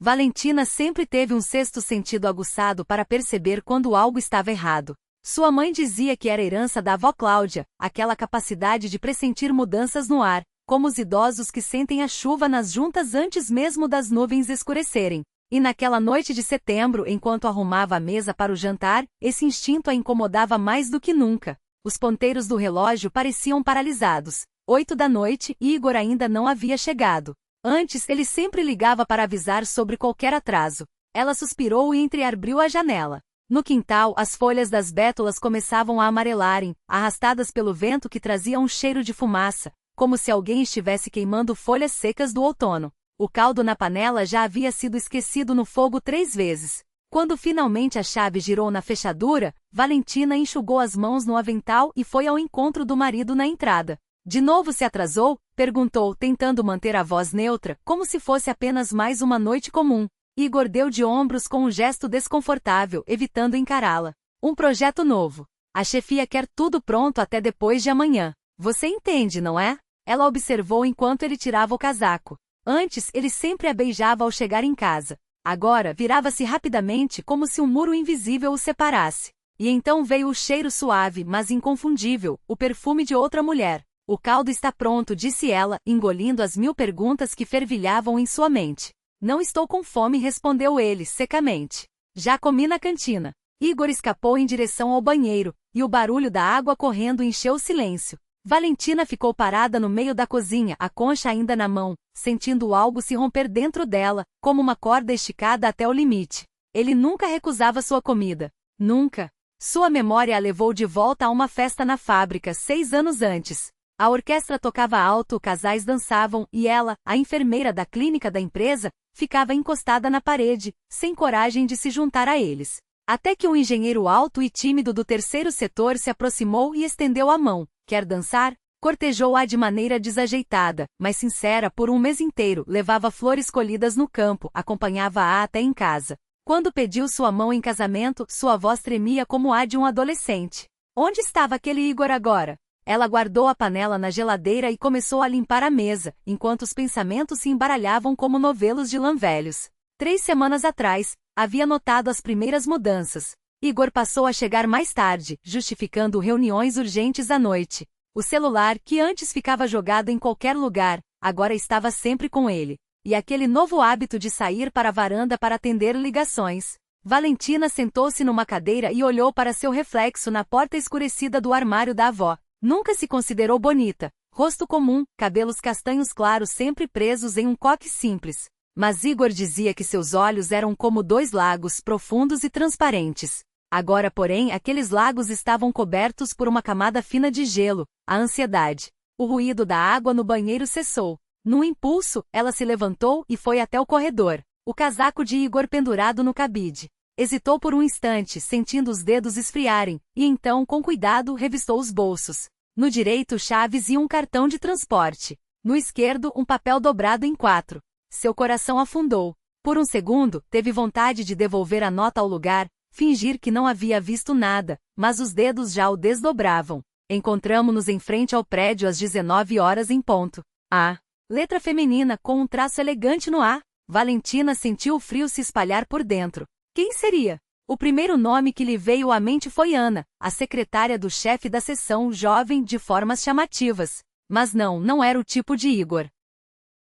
Valentina sempre teve um sexto sentido aguçado para perceber quando algo estava errado. Sua mãe dizia que era herança da avó Cláudia, aquela capacidade de pressentir mudanças no ar, como os idosos que sentem a chuva nas juntas antes mesmo das nuvens escurecerem. E naquela noite de setembro, enquanto arrumava a mesa para o jantar, esse instinto a incomodava mais do que nunca. Os ponteiros do relógio pareciam paralisados. 8 da noite e Igor ainda não havia chegado. Antes, ele sempre ligava para avisar sobre qualquer atraso. Ela suspirou e entreabriu a janela. No quintal, as folhas das bétulas começavam a amarelarem, arrastadas pelo vento que trazia um cheiro de fumaça, como se alguém estivesse queimando folhas secas do outono. O caldo na panela já havia sido esquecido no fogo 3 vezes. Quando finalmente a chave girou na fechadura, Valentina enxugou as mãos no avental e foi ao encontro do marido na entrada. De novo se atrasou? Perguntou, tentando manter a voz neutra, como se fosse apenas mais uma noite comum. Igor deu de ombros com um gesto desconfortável, evitando encará-la. Um projeto novo. A chefia quer tudo pronto até depois de amanhã. Você entende, não é? Ela observou enquanto ele tirava o casaco. Antes, ele sempre a beijava ao chegar em casa. Agora, virava-se rapidamente como se um muro invisível o separasse. E então veio o cheiro suave, mas inconfundível, o perfume de outra mulher. O caldo está pronto, disse ela, engolindo as 1000 perguntas que fervilhavam em sua mente. Não estou com fome, respondeu ele, secamente. Já comi na cantina. Igor escapou em direção ao banheiro, e o barulho da água correndo encheu o silêncio. Valentina ficou parada no meio da cozinha, a concha ainda na mão, sentindo algo se romper dentro dela, como uma corda esticada até o limite. Ele nunca recusava sua comida. Nunca. Sua memória a levou de volta a uma festa na fábrica 6 anos antes. A orquestra tocava alto, casais dançavam, e ela, a enfermeira da clínica da empresa, ficava encostada na parede, sem coragem de se juntar a eles. Até que um engenheiro alto e tímido do terceiro setor se aproximou e estendeu a mão. Quer dançar? Cortejou-a de maneira desajeitada, mas sincera por um mês inteiro, levava flores colhidas no campo, acompanhava-a até em casa. Quando pediu sua mão em casamento, sua voz tremia como a de um adolescente. Onde estava aquele Igor agora? Ela guardou a panela na geladeira e começou a limpar a mesa, enquanto os pensamentos se embaralhavam como novelos de lã velhos. 3 semanas atrás, havia notado as primeiras mudanças. Igor passou a chegar mais tarde, justificando reuniões urgentes à noite. O celular, que antes ficava jogado em qualquer lugar, agora estava sempre com ele. E aquele novo hábito de sair para a varanda para atender ligações. Valentina sentou-se numa cadeira e olhou para seu reflexo na porta escurecida do armário da avó. Nunca se considerou bonita. Rosto comum, cabelos castanhos claros sempre presos em um coque simples. Mas Igor dizia que seus olhos eram como 2 lagos profundos e transparentes. Agora, porém, aqueles lagos estavam cobertos por uma camada fina de gelo, a ansiedade. O ruído da água no banheiro cessou. Num impulso, ela se levantou e foi até o corredor. O casaco de Igor pendurado no cabide. Hesitou por um instante, sentindo os dedos esfriarem, e então, com cuidado, revistou os bolsos. No direito, chaves e um cartão de transporte. No esquerdo, um papel dobrado em 4. Seu coração afundou. Por um segundo, teve vontade de devolver a nota ao lugar, fingir que não havia visto nada, mas os dedos já o desdobravam. Encontramo-nos em frente ao prédio às 19 horas em ponto. A. Letra feminina com um traço elegante no A. Valentina sentiu o frio se espalhar por dentro. Quem seria? O primeiro nome que lhe veio à mente foi Ana, a secretária do chefe da seção, jovem, de formas chamativas. Mas não era o tipo de Igor.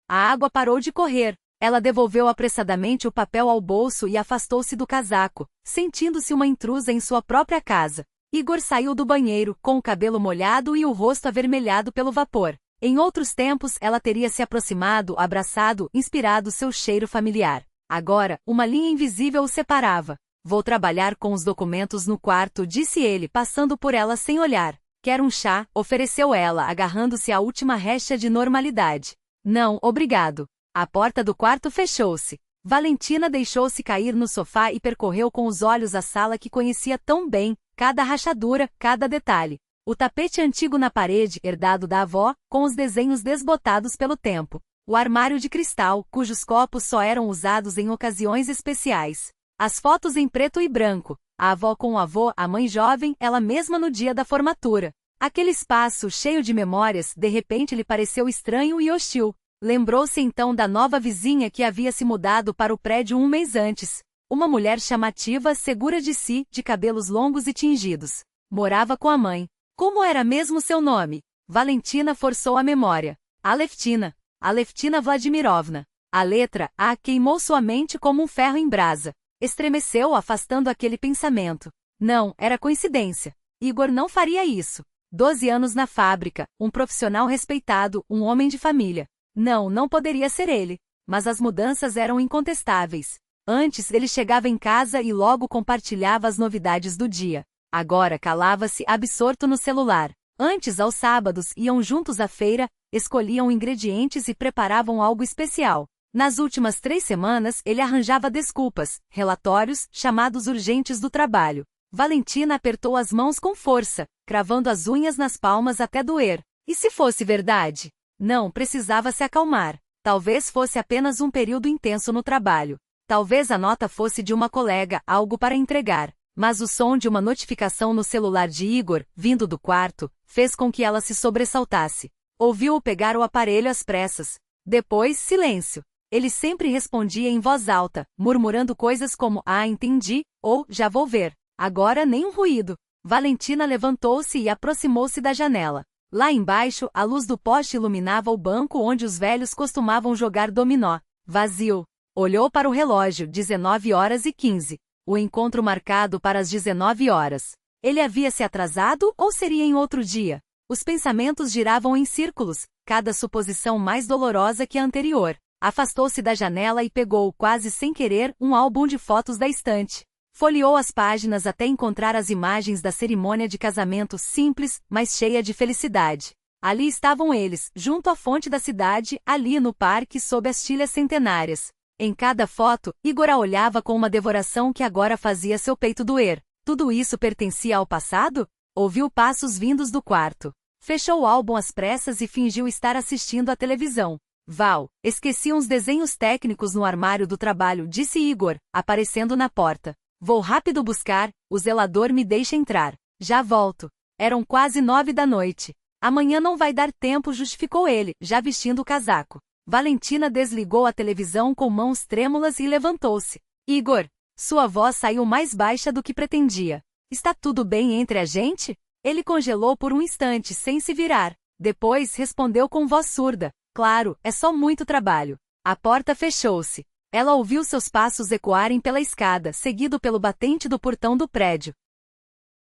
A água parou de correr. Ela devolveu apressadamente o papel ao bolso e afastou-se do casaco, sentindo-se uma intrusa em sua própria casa. Igor saiu do banheiro, com o cabelo molhado e o rosto avermelhado pelo vapor. Em outros tempos, ela teria se aproximado, abraçado, inspirado seu cheiro familiar. Agora, uma linha invisível o separava. Vou trabalhar com os documentos no quarto, disse ele, passando por ela sem olhar. Quer um chá? Ofereceu ela, agarrando-se à última rédea de normalidade. Não, obrigado. A porta do quarto fechou-se. Valentina deixou-se cair no sofá e percorreu com os olhos a sala que conhecia tão bem, cada rachadura, cada detalhe. O tapete antigo na parede, herdado da avó, com os desenhos desbotados pelo tempo. O armário de cristal, cujos copos só eram usados em ocasiões especiais. As fotos em preto e branco. A avó com o avô, a mãe jovem, ela mesma no dia da formatura. Aquele espaço, cheio de memórias, de repente lhe pareceu estranho e hostil. Lembrou-se então da nova vizinha que havia se mudado para o prédio um mês antes. Uma mulher chamativa, segura de si, de cabelos longos e tingidos. Morava com a mãe. Como era mesmo seu nome? Valentina forçou a memória. Aleftina. Aleftina Vladimirovna. A letra A queimou sua mente como um ferro em brasa. Estremeceu, afastando aquele pensamento. Não, era coincidência. Igor não faria isso. 12 anos na fábrica, um profissional respeitado, um homem de família. Não poderia ser ele. Mas as mudanças eram incontestáveis. Antes ele chegava em casa e logo compartilhava as novidades do dia. Agora calava-se absorto no celular. Antes, aos sábados, iam juntos à feira, escolhiam ingredientes e preparavam algo especial. Nas últimas 3 semanas, ele arranjava desculpas, relatórios, chamados urgentes do trabalho. Valentina apertou as mãos com força, cravando as unhas nas palmas até doer. E se fosse verdade? Não, precisava se acalmar. Talvez fosse apenas um período intenso no trabalho. Talvez a nota fosse de uma colega, algo para entregar. Mas o som de uma notificação no celular de Igor, vindo do quarto, fez com que ela se sobressaltasse. Ouviu-o pegar o aparelho às pressas. Depois, silêncio. Ele sempre respondia em voz alta, murmurando coisas como "Ah, entendi", ou "Já vou ver". Agora nem um ruído. Valentina levantou-se e aproximou-se da janela. Lá embaixo, a luz do poste iluminava o banco onde os velhos costumavam jogar dominó. Vazio. Olhou para o relógio, 19h15. O encontro marcado para as 19 horas. Ele havia se atrasado ou seria em outro dia? Os pensamentos giravam em círculos, cada suposição mais dolorosa que a anterior. Afastou-se da janela e pegou, quase sem querer, um álbum de fotos da estante. Folheou as páginas até encontrar as imagens da cerimônia de casamento simples, mas cheia de felicidade. Ali estavam eles, junto à fonte da cidade, ali no parque sob as tilhas centenárias. Em cada foto, Igor a olhava com uma devoração que agora fazia seu peito doer. Tudo isso pertencia ao passado? Ouviu passos vindos do quarto. Fechou o álbum às pressas e fingiu estar assistindo à televisão. Val, esqueci uns desenhos técnicos no armário do trabalho, disse Igor, aparecendo na porta. Vou rápido buscar, o zelador me deixa entrar. Já volto. Eram quase 9 da noite. Amanhã não vai dar tempo, justificou ele, já vestindo o casaco. Valentina desligou a televisão com mãos trêmulas e levantou-se. Igor, sua voz saiu mais baixa do que pretendia. Está tudo bem entre a gente? Ele congelou por um instante sem se virar. Depois respondeu com voz surda. Claro, é só muito trabalho. A porta fechou-se. Ela ouviu seus passos ecoarem pela escada, seguido pelo batente do portão do prédio.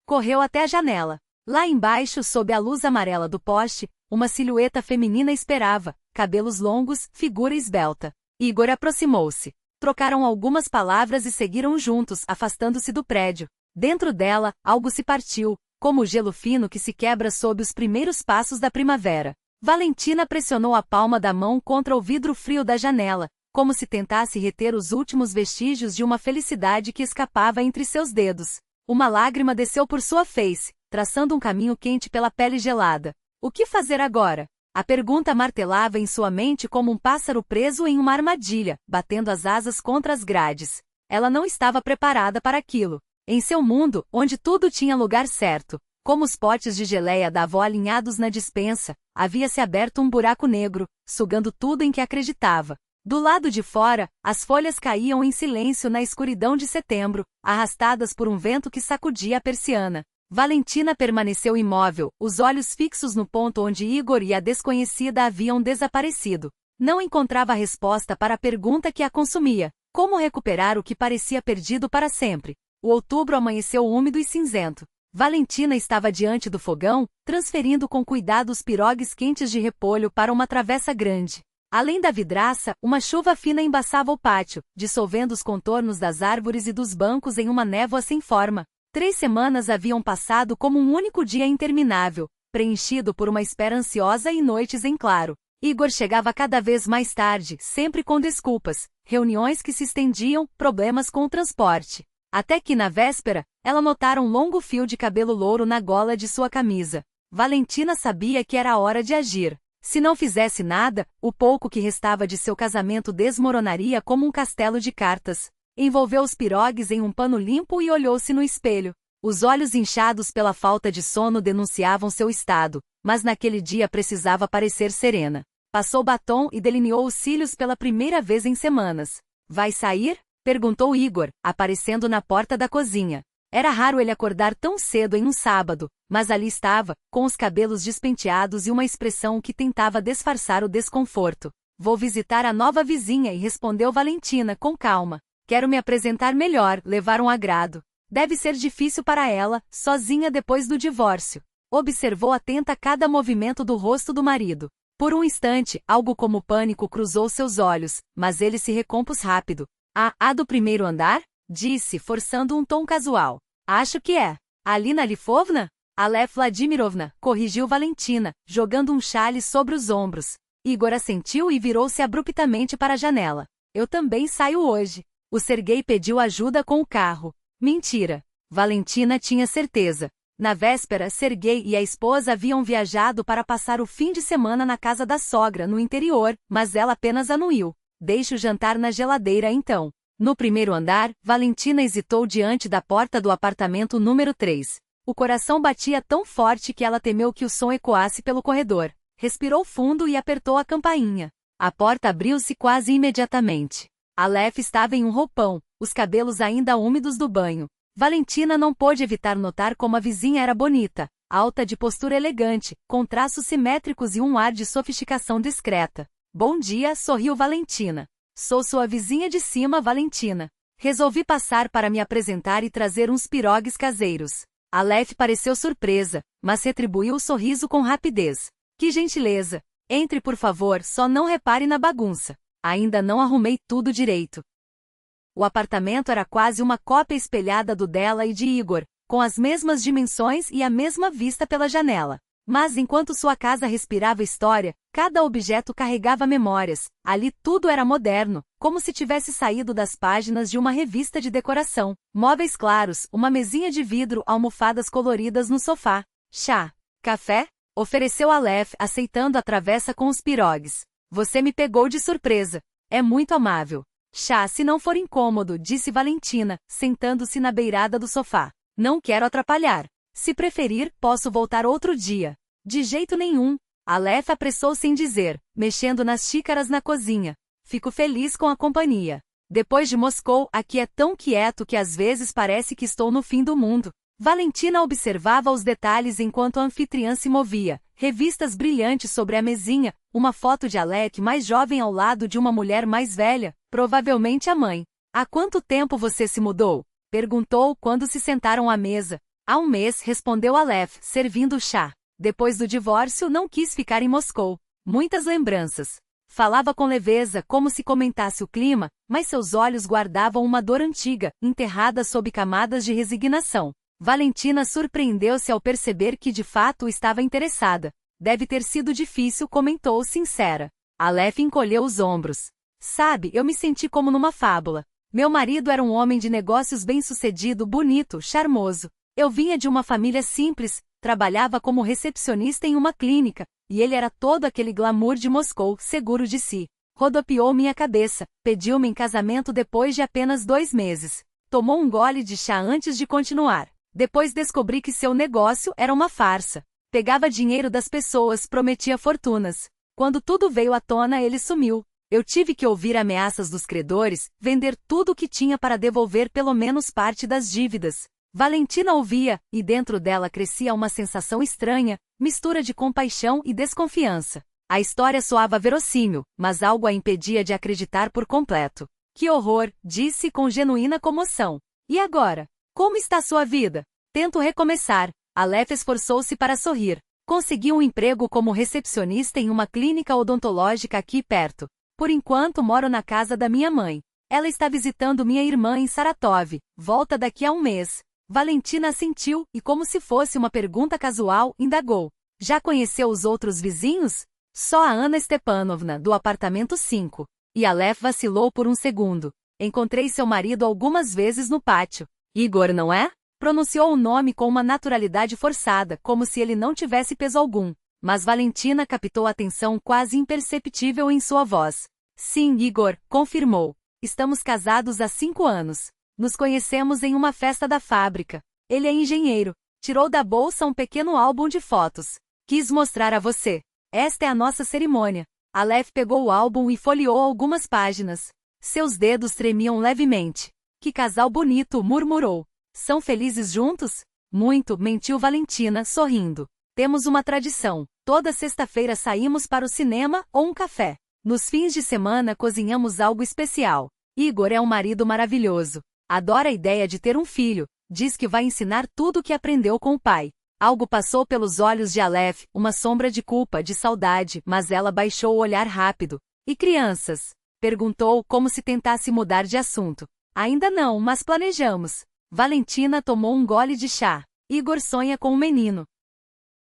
Correu até a janela. Lá embaixo, sob a luz amarela do poste, uma silhueta feminina esperava, cabelos longos, figura esbelta. Igor aproximou-se. Trocaram algumas palavras e seguiram juntos, afastando-se do prédio. Dentro dela, algo se partiu, como o gelo fino que se quebra sob os primeiros passos da primavera. Valentina pressionou a palma da mão contra o vidro frio da janela, como se tentasse reter os últimos vestígios de uma felicidade que escapava entre seus dedos. Uma lágrima desceu por sua face, traçando um caminho quente pela pele gelada. O que fazer agora? A pergunta martelava em sua mente como um pássaro preso em uma armadilha, batendo as asas contra as grades. Ela não estava preparada para aquilo. Em seu mundo, onde tudo tinha lugar certo, como os potes de geleia da avó alinhados na despensa, havia-se aberto um buraco negro, sugando tudo em que acreditava. Do lado de fora, as folhas caíam em silêncio na escuridão de setembro, arrastadas por um vento que sacudia a persiana. Valentina permaneceu imóvel, os olhos fixos no ponto onde Igor e a desconhecida haviam desaparecido. Não encontrava resposta para a pergunta que a consumia. Como recuperar o que parecia perdido para sempre? O outubro amanheceu úmido e cinzento. Valentina estava diante do fogão, transferindo com cuidado os pirogues quentes de repolho para uma travessa grande. Além da vidraça, uma chuva fina embaçava o pátio, dissolvendo os contornos das árvores e dos bancos em uma névoa sem forma. 3 semanas haviam passado como um único dia interminável, preenchido por uma espera ansiosa e noites em claro. Igor chegava cada vez mais tarde, sempre com desculpas, reuniões que se estendiam, problemas com o transporte. Até que, na véspera, ela notara um longo fio de cabelo louro na gola de sua camisa. Valentina sabia que era a hora de agir. Se não fizesse nada, o pouco que restava de seu casamento desmoronaria como um castelo de cartas. Envolveu os pirogues em um pano limpo e olhou-se no espelho. Os olhos inchados pela falta de sono denunciavam seu estado, mas naquele dia precisava parecer serena. Passou batom e delineou os cílios pela primeira vez em semanas. Vai sair? Perguntou Igor, aparecendo na porta da cozinha. Era raro ele acordar tão cedo em um sábado, mas ali estava, com os cabelos despenteados e uma expressão que tentava disfarçar o desconforto. Vou visitar a nova vizinha, e respondeu Valentina com calma. Quero me apresentar melhor, levar um agrado. Deve ser difícil para ela, sozinha depois do divórcio. Observou atenta cada movimento do rosto do marido. Por um instante, algo como pânico cruzou seus olhos, mas ele se recompôs rápido. A do primeiro andar? Disse, forçando um tom casual. Acho que é. Alina Lifovna? Alef Vladimirovna, corrigiu Valentina, jogando um chale sobre os ombros. Igor assentiu e virou-se abruptamente para a janela. Eu também saio hoje. O Serguei pediu ajuda com o carro. Mentira. Valentina tinha certeza. Na véspera, Serguei e a esposa haviam viajado para passar o fim de semana na casa da sogra, no interior, mas ela apenas anuiu. Deixe o jantar na geladeira então. No primeiro andar, Valentina hesitou diante da porta do apartamento número 3. O coração batia tão forte que ela temeu que o som ecoasse pelo corredor. Respirou fundo e apertou a campainha. A porta abriu-se quase imediatamente. Alef estava em um roupão, os cabelos ainda úmidos do banho. Valentina não pôde evitar notar como a vizinha era bonita, alta, de postura elegante, com traços simétricos e um ar de sofisticação discreta. Bom dia, sorriu Valentina. Sou sua vizinha de cima, Valentina. Resolvi passar para me apresentar e trazer uns pirogues caseiros. Alef pareceu surpresa, mas retribuiu o sorriso com rapidez. Que gentileza! Entre, por favor, só não repare na bagunça. Ainda não arrumei tudo direito. O apartamento era quase uma cópia espelhada do dela e de Igor, com as mesmas dimensões e a mesma vista pela janela. Mas enquanto sua casa respirava história, cada objeto carregava memórias. Ali tudo era moderno, como se tivesse saído das páginas de uma revista de decoração. Móveis claros, uma mesinha de vidro, almofadas coloridas no sofá. Chá. Café? Ofereceu Alef, aceitando a travessa com os pirogues. Você me pegou de surpresa. É muito amável. Chá, se não for incômodo, disse Valentina, sentando-se na beirada do sofá. Não quero atrapalhar. Se preferir, posso voltar outro dia. De jeito nenhum. Alef apressou-se em dizer, mexendo nas xícaras na cozinha. Fico feliz com a companhia. Depois de Moscou, aqui é tão quieto que às vezes parece que estou no fim do mundo. Valentina observava os detalhes enquanto a anfitriã se movia. Revistas brilhantes sobre a mesinha, uma foto de Alec mais jovem ao lado de uma mulher mais velha, provavelmente a mãe. Há quanto tempo você se mudou? Perguntou quando se sentaram à mesa. Há um mês, respondeu Alef, servindo o chá. Depois do divórcio, não quis ficar em Moscou. Muitas lembranças. Falava com leveza, como se comentasse o clima, mas seus olhos guardavam uma dor antiga, enterrada sob camadas de resignação. Valentina surpreendeu-se ao perceber que de fato estava interessada. Deve ter sido difícil, comentou sincera. Alef encolheu os ombros. Sabe, eu me senti como numa fábula. Meu marido era um homem de negócios bem-sucedido, bonito, charmoso. Eu vinha de uma família simples, trabalhava como recepcionista em uma clínica, e ele era todo aquele glamour de Moscou, seguro de si. Rodopiou minha cabeça, pediu-me em casamento depois de apenas 2 meses. Tomou um gole de chá antes de continuar. Depois descobri que seu negócio era uma farsa. Pegava dinheiro das pessoas, prometia fortunas. Quando tudo veio à tona, ele sumiu. Eu tive que ouvir ameaças dos credores, vender tudo o que tinha para devolver pelo menos parte das dívidas. Valentina ouvia, e dentro dela crescia uma sensação estranha, mistura de compaixão e desconfiança. A história soava verossímil, mas algo a impedia de acreditar por completo. Que horror, disse com genuína comoção. E agora? Como está sua vida? Tento recomeçar. Alef esforçou-se para sorrir. Consegui um emprego como recepcionista em uma clínica odontológica aqui perto. Por enquanto moro na casa da minha mãe. Ela está visitando minha irmã em Saratov. Volta daqui a um mês. Valentina assentiu, e como se fosse uma pergunta casual, indagou. Já conheceu os outros vizinhos? Só a Ana Stepanovna, do apartamento 5. E Alef vacilou por um segundo. Encontrei seu marido algumas vezes no pátio. Igor, não é? Pronunciou o nome com uma naturalidade forçada, como se ele não tivesse peso algum. Mas Valentina captou a tensão quase imperceptível em sua voz. Sim, Igor, confirmou. Estamos casados há 5 anos. Nos conhecemos em uma festa da fábrica. Ele é engenheiro. Tirou da bolsa um pequeno álbum de fotos. Quis mostrar a você. Esta é a nossa cerimônia. Aleph pegou o álbum e folheou algumas páginas. Seus dedos tremiam levemente. Que casal bonito, murmurou. São felizes juntos? Muito, mentiu Valentina, sorrindo. Temos uma tradição. Toda sexta-feira saímos para o cinema ou um café. Nos fins de semana cozinhamos algo especial. Igor é um marido maravilhoso. Adora a ideia de ter um filho. Diz que vai ensinar tudo o que aprendeu com o pai. Algo passou pelos olhos de Aleph, uma sombra de culpa, de saudade, mas ela baixou o olhar rápido. E crianças? Perguntou como se tentasse mudar de assunto. Ainda não, mas planejamos. Valentina tomou um gole de chá. Igor sonha com um menino.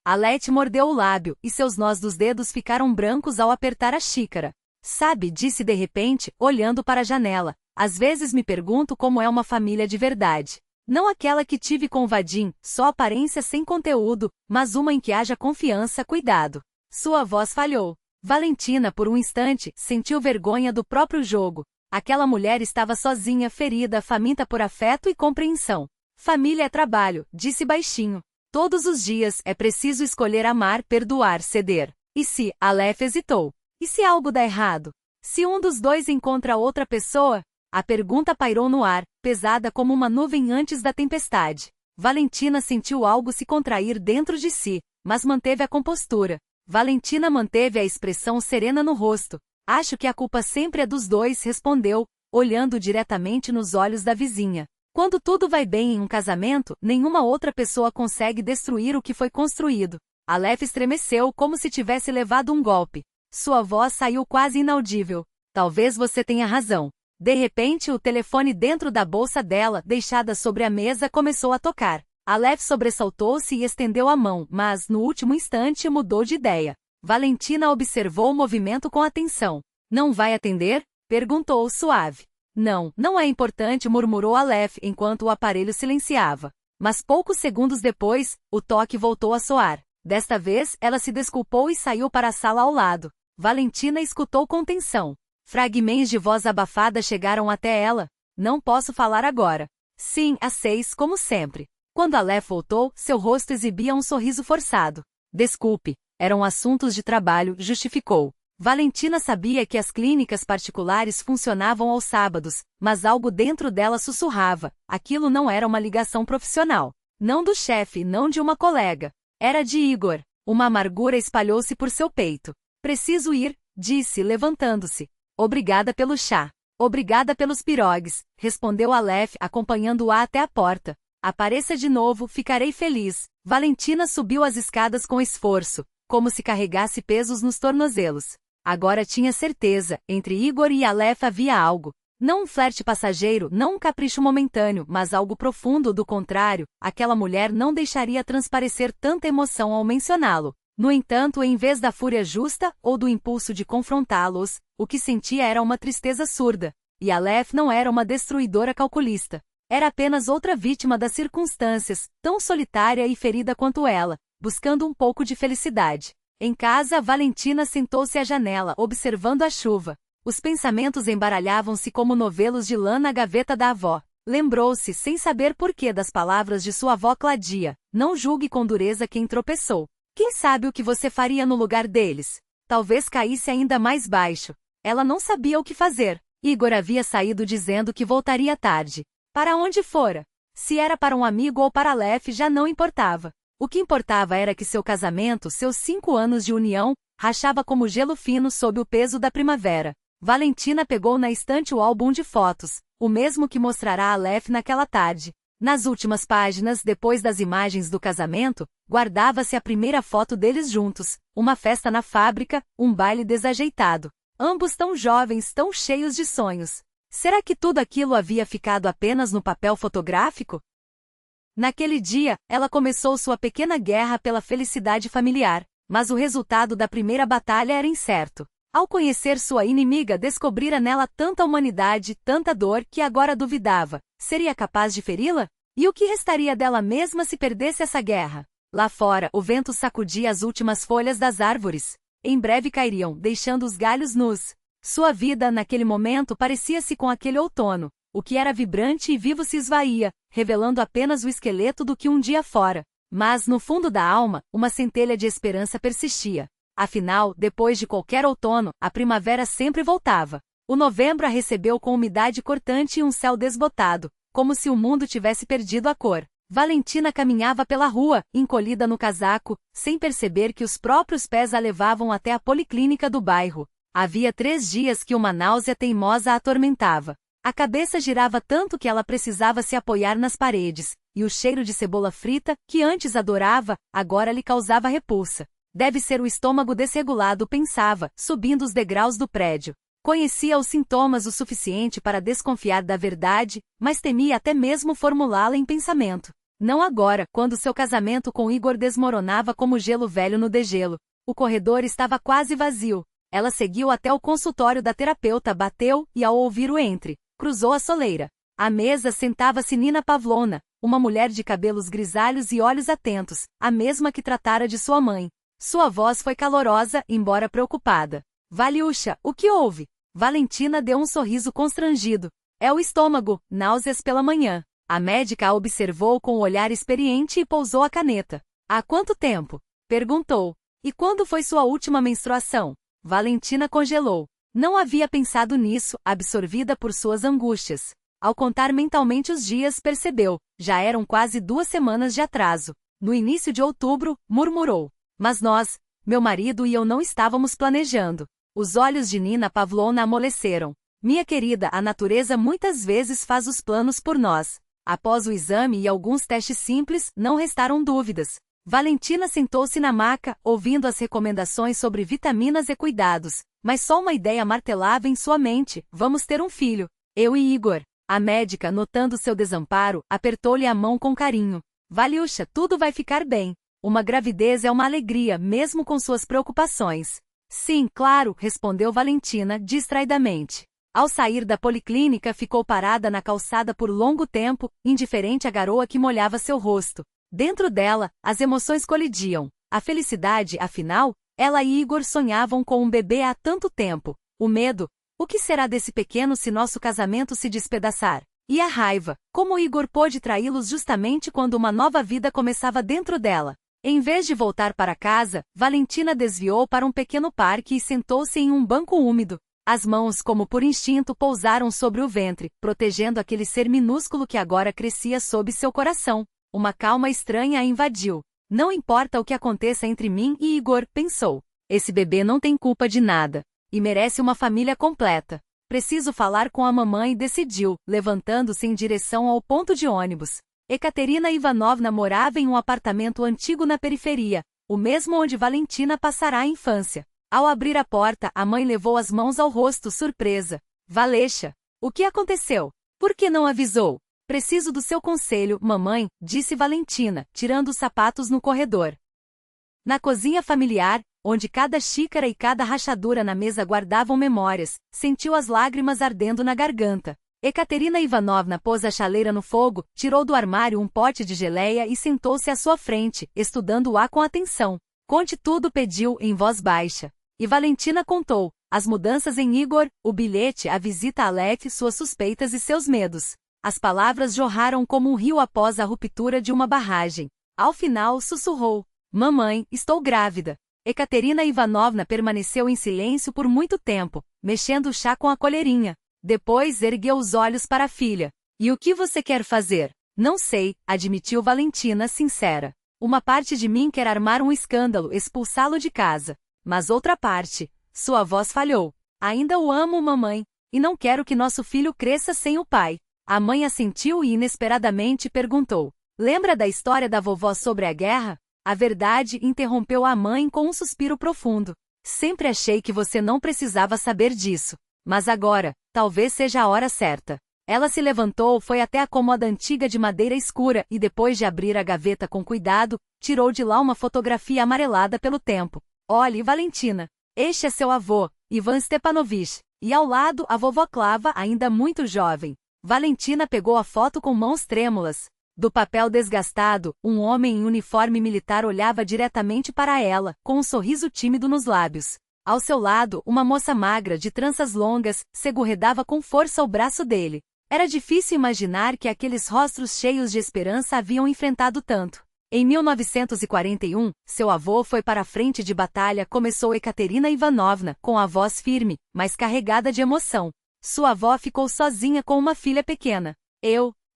Aleph mordeu o lábio, e seus nós dos dedos ficaram brancos ao apertar a xícara. Sabe, disse de repente, olhando para a janela. Às vezes me pergunto como é uma família de verdade. Não aquela que tive com Vadim, só aparência sem conteúdo, mas uma em que haja confiança, cuidado. Sua voz falhou. Valentina, por um instante, sentiu vergonha do próprio jogo. Aquela mulher estava sozinha, ferida, faminta por afeto e compreensão. Família é trabalho, disse baixinho. Todos os dias é preciso escolher amar, perdoar, ceder. E se, Aleph hesitou. E se algo dá errado? Se um dos dois encontra outra pessoa? A pergunta pairou no ar, pesada como uma nuvem antes da tempestade. Valentina sentiu algo se contrair dentro de si, mas manteve a compostura. Valentina manteve a expressão serena no rosto. Acho que a culpa sempre é dos dois, respondeu, olhando diretamente nos olhos da vizinha. Quando tudo vai bem em um casamento, nenhuma outra pessoa consegue destruir o que foi construído. Aleph estremeceu como se tivesse levado um golpe. Sua voz saiu quase inaudível. Talvez você tenha razão. De repente, o telefone dentro da bolsa dela, deixada sobre a mesa, começou a tocar. Aleph sobressaltou-se e estendeu a mão, mas, no último instante, mudou de ideia. Valentina observou o movimento com atenção. Não vai atender? Perguntou suave. Não, não é importante, murmurou Aleph enquanto o aparelho silenciava. Mas poucos segundos depois, o toque voltou a soar. Desta vez, ela se desculpou e saiu para a sala ao lado. Valentina escutou com tensão. Fragmentos de voz abafada chegaram até ela. Não posso falar agora. Sim, às 6, como sempre. Quando Aleph voltou, seu rosto exibia um sorriso forçado. Desculpe, eram assuntos de trabalho, justificou. Valentina sabia que as clínicas particulares funcionavam aos sábados, mas algo dentro dela sussurrava. Aquilo não era uma ligação profissional. Não do chefe, não de uma colega. Era de Igor. Uma amargura espalhou-se por seu peito. Preciso ir, disse, levantando-se. Obrigada pelo chá. Obrigada pelos pirogues, respondeu Aleph, acompanhando-a até a porta. Apareça de novo, ficarei feliz. Valentina subiu as escadas com esforço, como se carregasse pesos nos tornozelos. Agora tinha certeza, entre Igor e Aleph havia algo. Não um flerte passageiro, não um capricho momentâneo, mas algo profundo. Do contrário, aquela mulher não deixaria transparecer tanta emoção ao mencioná-lo. No entanto, em vez da fúria justa, ou do impulso de confrontá-los, o que sentia era uma tristeza surda. E Aleph não era uma destruidora calculista. Era apenas outra vítima das circunstâncias, tão solitária e ferida quanto ela, buscando um pouco de felicidade. Em casa, Valentina sentou-se à janela, observando a chuva. Os pensamentos embaralhavam-se como novelos de lã na gaveta da avó. Lembrou-se, sem saber porquê, das palavras de sua avó Cladia. Não julgue com dureza quem tropeçou. Quem sabe o que você faria no lugar deles? Talvez caísse ainda mais baixo. Ela não sabia o que fazer. Igor havia saído dizendo que voltaria tarde. Para onde fora? Se era para um amigo ou para Aleph já não importava. O que importava era que seu casamento, seus 5 anos de união, rachava como gelo fino sob o peso da primavera. Valentina pegou na estante o álbum de fotos, o mesmo que mostrará a Aleph naquela tarde. Nas últimas páginas, depois das imagens do casamento, guardava-se a primeira foto deles juntos, uma festa na fábrica, um baile desajeitado. Ambos tão jovens, tão cheios de sonhos. Será que tudo aquilo havia ficado apenas no papel fotográfico? Naquele dia, ela começou sua pequena guerra pela felicidade familiar, mas o resultado da primeira batalha era incerto. Ao conhecer sua inimiga, descobrira nela tanta humanidade, tanta dor, que agora duvidava. Seria capaz de feri-la? E o que restaria dela mesma se perdesse essa guerra? Lá fora, o vento sacudia as últimas folhas das árvores. Em breve cairiam, deixando os galhos nus. Sua vida, naquele momento, parecia-se com aquele outono. O que era vibrante e vivo se esvaía, revelando apenas o esqueleto do que um dia fora. Mas, no fundo da alma, uma centelha de esperança persistia. Afinal, depois de qualquer outono, a primavera sempre voltava. O novembro a recebeu com umidade cortante e um céu desbotado, como se o mundo tivesse perdido a cor. Valentina caminhava pela rua, encolhida no casaco, sem perceber que os próprios pés a levavam até a policlínica do bairro. Havia 3 dias que uma náusea teimosa a atormentava. A cabeça girava tanto que ela precisava se apoiar nas paredes, e o cheiro de cebola frita, que antes adorava, agora lhe causava repulsa. Deve ser o estômago desregulado, pensava, subindo os degraus do prédio. Conhecia os sintomas o suficiente para desconfiar da verdade, mas temia até mesmo formulá-la em pensamento. Não agora, quando seu casamento com Igor desmoronava como gelo velho no degelo. O corredor estava quase vazio. Ela seguiu até o consultório da terapeuta, bateu, e ao ouvir o entre, cruzou a soleira. À mesa sentava-se Nina Pavlovna, uma mulher de cabelos grisalhos e olhos atentos, a mesma que tratara de sua mãe. Sua voz foi calorosa, embora preocupada. Valiusha, o que houve? Valentina deu um sorriso constrangido. É o estômago, náuseas pela manhã. A médica a observou com um olhar experiente e pousou a caneta. Há quanto tempo? Perguntou. E quando foi sua última menstruação? Valentina congelou. Não havia pensado nisso, absorvida por suas angústias. Ao contar mentalmente os dias, percebeu. Já eram quase 2 semanas de atraso. No início de outubro, murmurou. Mas nós, meu marido e eu não estávamos planejando. Os olhos de Nina Pavlovna amoleceram. Minha querida, a natureza muitas vezes faz os planos por nós. Após o exame e alguns testes simples, não restaram dúvidas. Valentina sentou-se na maca, ouvindo as recomendações sobre vitaminas e cuidados. Mas só uma ideia martelava em sua mente: vamos ter um filho. Eu e Igor. A médica, notando seu desamparo, apertou-lhe a mão com carinho. Valiusha, tudo vai ficar bem. Uma gravidez é uma alegria, mesmo com suas preocupações. Sim, claro, respondeu Valentina, distraidamente. Ao sair da policlínica, ficou parada na calçada por longo tempo, indiferente à garoa que molhava seu rosto. Dentro dela, as emoções colidiam. A felicidade, afinal, ela e Igor sonhavam com um bebê há tanto tempo. O medo, o que será desse pequeno se nosso casamento se despedaçar? E a raiva, como Igor pôde traí-los justamente quando uma nova vida começava dentro dela. Em vez de voltar para casa, Valentina desviou para um pequeno parque e sentou-se em um banco úmido. As mãos, como por instinto, pousaram sobre o ventre, protegendo aquele ser minúsculo que agora crescia sob seu coração. Uma calma estranha a invadiu. Não importa o que aconteça entre mim e Igor, pensou. Esse bebê não tem culpa de nada. E merece uma família completa. Preciso falar com a mamãe, decidiu, levantando-se em direção ao ponto de ônibus. Ekaterina Ivanovna morava em um apartamento antigo na periferia, o mesmo onde Valentina passará a infância. Ao abrir a porta, a mãe levou as mãos ao rosto, surpresa. Valesha, o que aconteceu? Por que não avisou? Preciso do seu conselho, mamãe, disse Valentina, tirando os sapatos no corredor. Na cozinha familiar, onde cada xícara e cada rachadura na mesa guardavam memórias, sentiu as lágrimas ardendo na garganta. Ekaterina Ivanovna pôs a chaleira no fogo, tirou do armário um pote de geleia e sentou-se à sua frente, estudando-a com atenção. Conte tudo, pediu, em voz baixa. E Valentina contou, as mudanças em Igor, o bilhete, a visita a Aleph, suas suspeitas e seus medos. As palavras jorraram como um rio após a ruptura de uma barragem. Ao final, sussurrou. Mamãe, estou grávida. Ekaterina Ivanovna permaneceu em silêncio por muito tempo, mexendo o chá com a colherinha. Depois ergueu os olhos para a filha. E o que você quer fazer? Não sei, admitiu Valentina, sincera. Uma parte de mim quer armar um escândalo, expulsá-lo de casa. Mas outra parte, sua voz falhou. Ainda o amo, mamãe, e não quero que nosso filho cresça sem o pai. A mãe assentiu e inesperadamente perguntou. Lembra da história da vovó sobre a guerra? A verdade, interrompeu a mãe com um suspiro profundo. Sempre achei que você não precisava saber disso. Mas agora, talvez seja a hora certa. Ela se levantou, foi até a cômoda antiga de madeira escura e depois de abrir a gaveta com cuidado, tirou de lá uma fotografia amarelada pelo tempo. Olhe, Valentina. Este é seu avô, Ivan Stepanovich. E ao lado, a vovó Clava, ainda muito jovem. Valentina pegou a foto com mãos trêmulas. Do papel desgastado, um homem em uniforme militar olhava diretamente para ela, com um sorriso tímido nos lábios. Ao seu lado, uma moça magra de tranças longas, segurredava com força o braço dele. Era difícil imaginar que aqueles rostos cheios de esperança haviam enfrentado tanto. Em 1941, seu avô foi para a frente de batalha, começou Ekaterina Ivanovna, com a voz firme, mas carregada de emoção. Sua avó ficou sozinha com uma filha pequena.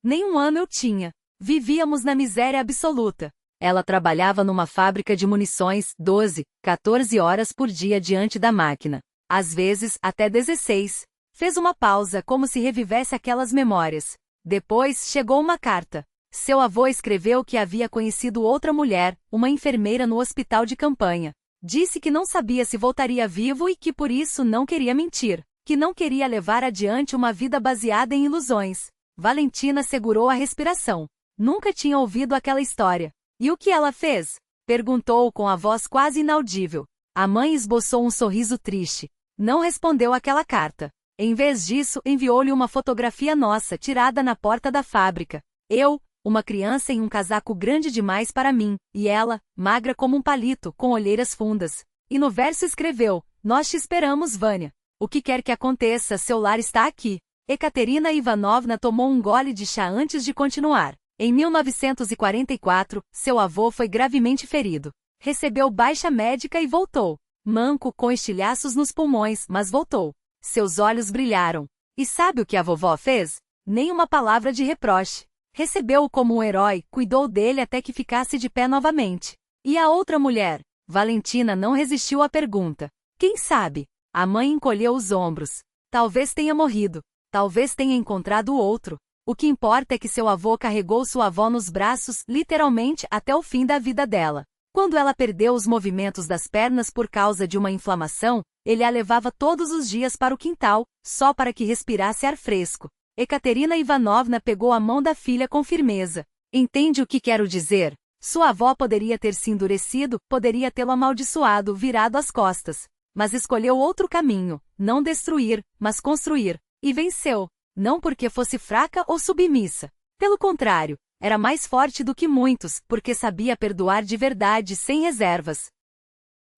Nem 1 ano eu tinha. Vivíamos na miséria absoluta. Ela trabalhava numa fábrica de munições, 12, 14 horas por dia diante da máquina. Às vezes, até 16. Fez uma pausa, como se revivesse aquelas memórias. Depois, chegou uma carta. Seu avô escreveu que havia conhecido outra mulher, uma enfermeira no hospital de campanha. Disse que não sabia se voltaria vivo e que por isso não queria mentir, que não queria levar adiante uma vida baseada em ilusões. Valentina segurou a respiração. Nunca tinha ouvido aquela história. E o que ela fez? Perguntou com a voz quase inaudível. A mãe esboçou um sorriso triste. Não respondeu àquela carta. Em vez disso, enviou-lhe uma fotografia nossa tirada na porta da fábrica. Uma criança em um casaco grande demais para mim, e ela, magra como um palito, com olheiras fundas. E no verso escreveu: "Nós te esperamos, Vânia. O que quer que aconteça, seu lar está aqui." Ekaterina Ivanovna tomou um gole de chá antes de continuar. Em 1944, seu avô foi gravemente ferido. Recebeu baixa médica e voltou. Manco, com estilhaços nos pulmões, mas voltou. Seus olhos brilharam. E sabe o que a vovó fez? Nem uma palavra de reproche. Recebeu-o como um herói, cuidou dele até que ficasse de pé novamente. E a outra mulher? Valentina não resistiu à pergunta. Quem sabe? A mãe encolheu os ombros. Talvez tenha morrido. Talvez tenha encontrado outro. O que importa é que seu avô carregou sua avó nos braços, literalmente, até o fim da vida dela. Quando ela perdeu os movimentos das pernas por causa de uma inflamação, ele a levava todos os dias para o quintal, só para que respirasse ar fresco. Ekaterina Ivanovna pegou a mão da filha com firmeza. Entende o que quero dizer? Sua avó poderia ter se endurecido, poderia tê-lo amaldiçoado, virado as costas. Mas escolheu outro caminho, não destruir, mas construir. E venceu. Não porque fosse fraca ou submissa. Pelo contrário, era mais forte do que muitos, porque sabia perdoar de verdade, sem reservas.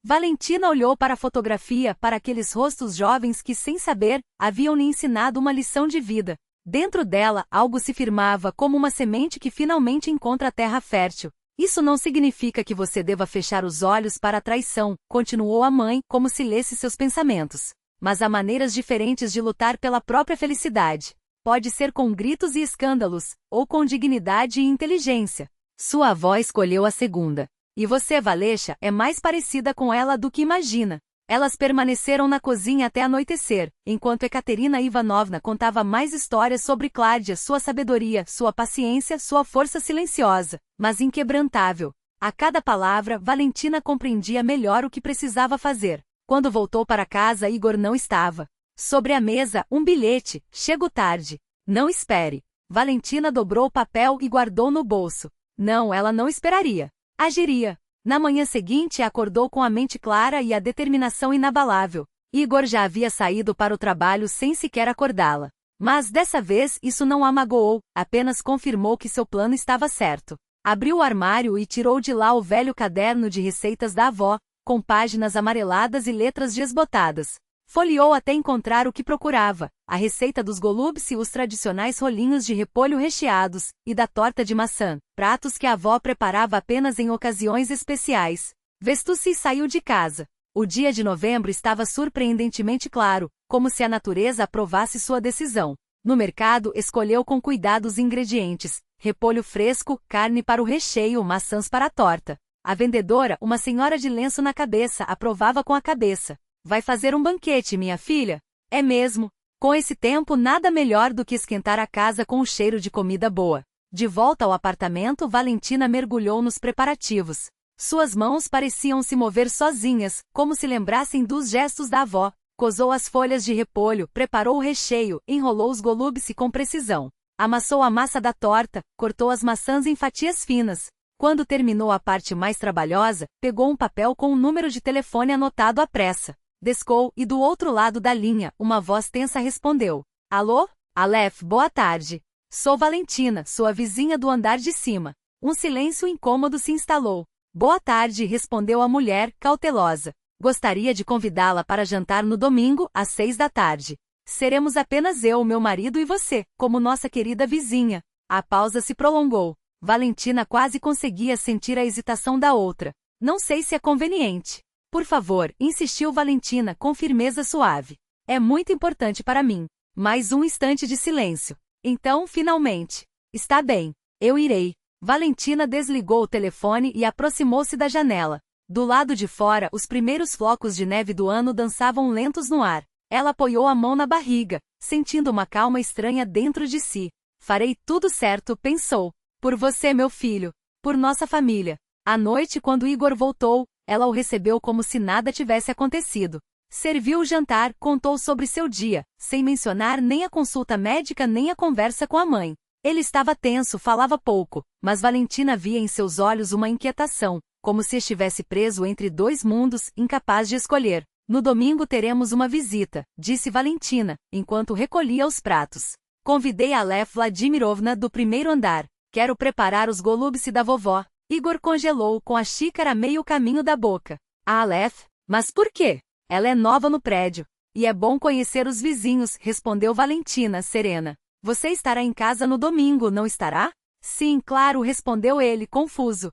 Valentina olhou para a fotografia, para aqueles rostos jovens que, sem saber, haviam lhe ensinado uma lição de vida. Dentro dela, algo se firmava como uma semente que finalmente encontra a terra fértil. Isso não significa que você deva fechar os olhos para a traição, continuou a mãe, como se lesse seus pensamentos. Mas há maneiras diferentes de lutar pela própria felicidade. Pode ser com gritos e escândalos, ou com dignidade e inteligência. Sua avó escolheu a segunda. E você, Valesha, é mais parecida com ela do que imagina. Elas permaneceram na cozinha até anoitecer, enquanto Ekaterina Ivanovna contava mais histórias sobre Cláudia, sua sabedoria, sua paciência, sua força silenciosa, mas inquebrantável. A cada palavra, Valentina compreendia melhor o que precisava fazer. Quando voltou para casa, Igor não estava. Sobre a mesa, um bilhete: "Chego tarde. Não espere." Valentina dobrou o papel e guardou no bolso. Não, ela não esperaria. Agiria. Na manhã seguinte, acordou com a mente clara e a determinação inabalável. Igor já havia saído para o trabalho sem sequer acordá-la. Mas, dessa vez, isso não a magoou, apenas confirmou que seu plano estava certo. Abriu o armário e tirou de lá o velho caderno de receitas da avó, com páginas amareladas e letras desbotadas. Folheou até encontrar o que procurava: a receita dos golubes e os tradicionais rolinhos de repolho recheados, e da torta de maçã, pratos que a avó preparava apenas em ocasiões especiais. Vestiu-se e saiu de casa. O dia de novembro estava surpreendentemente claro, como se a natureza aprovasse sua decisão. No mercado, escolheu com cuidado os ingredientes: repolho fresco, carne para o recheio, maçãs para a torta. A vendedora, uma senhora de lenço na cabeça, aprovava com a cabeça. "Vai fazer um banquete, minha filha?" "É mesmo." Com esse tempo, nada melhor do que esquentar a casa com o cheiro de comida boa. De volta ao apartamento, Valentina mergulhou nos preparativos. Suas mãos pareciam se mover sozinhas, como se lembrassem dos gestos da avó. Cozou as folhas de repolho, preparou o recheio, enrolou os golubes com precisão. Amassou a massa da torta, cortou as maçãs em fatias finas. Quando terminou a parte mais trabalhosa, pegou um papel com um número de telefone anotado à pressa. Descou, e do outro lado da linha, uma voz tensa respondeu. "Alô? Aleph, boa tarde. Sou Valentina, sua vizinha do andar de cima." Um silêncio incômodo se instalou. "Boa tarde", respondeu a mulher, cautelosa. "Gostaria de convidá-la para jantar no domingo, às 6 da tarde. Seremos apenas eu, meu marido e você, como nossa querida vizinha." A pausa se prolongou. Valentina quase conseguia sentir a hesitação da outra. Não sei se é conveniente. Por favor, insistiu Valentina com firmeza suave. É muito importante para mim. Mais um instante de silêncio. Então, finalmente. Está bem. Eu irei. Valentina desligou o telefone e aproximou-se da janela. Do lado de fora, os primeiros flocos de neve do ano dançavam lentos no ar. Ela apoiou a mão na barriga, sentindo uma calma estranha dentro de si. Farei tudo certo, pensou. Por você, meu filho. Por nossa família. À noite, quando Igor voltou, ela o recebeu como se nada tivesse acontecido. Serviu o jantar, contou sobre seu dia, sem mencionar nem a consulta médica nem a conversa com a mãe. Ele estava tenso, falava pouco, mas Valentina via em seus olhos uma inquietação, como se estivesse preso entre dois mundos, incapaz de escolher. No domingo teremos uma visita, disse Valentina, enquanto recolhia os pratos. Convidei a Aleph Vladimirovna do primeiro andar. Quero preparar os golubci da vovó. Igor congelou com a xícara a meio caminho da boca. A Aleph? Mas por quê? Ela é nova no prédio. E é bom conhecer os vizinhos, respondeu Valentina, serena. Você estará em casa no domingo, não estará? Sim, claro, respondeu ele, confuso.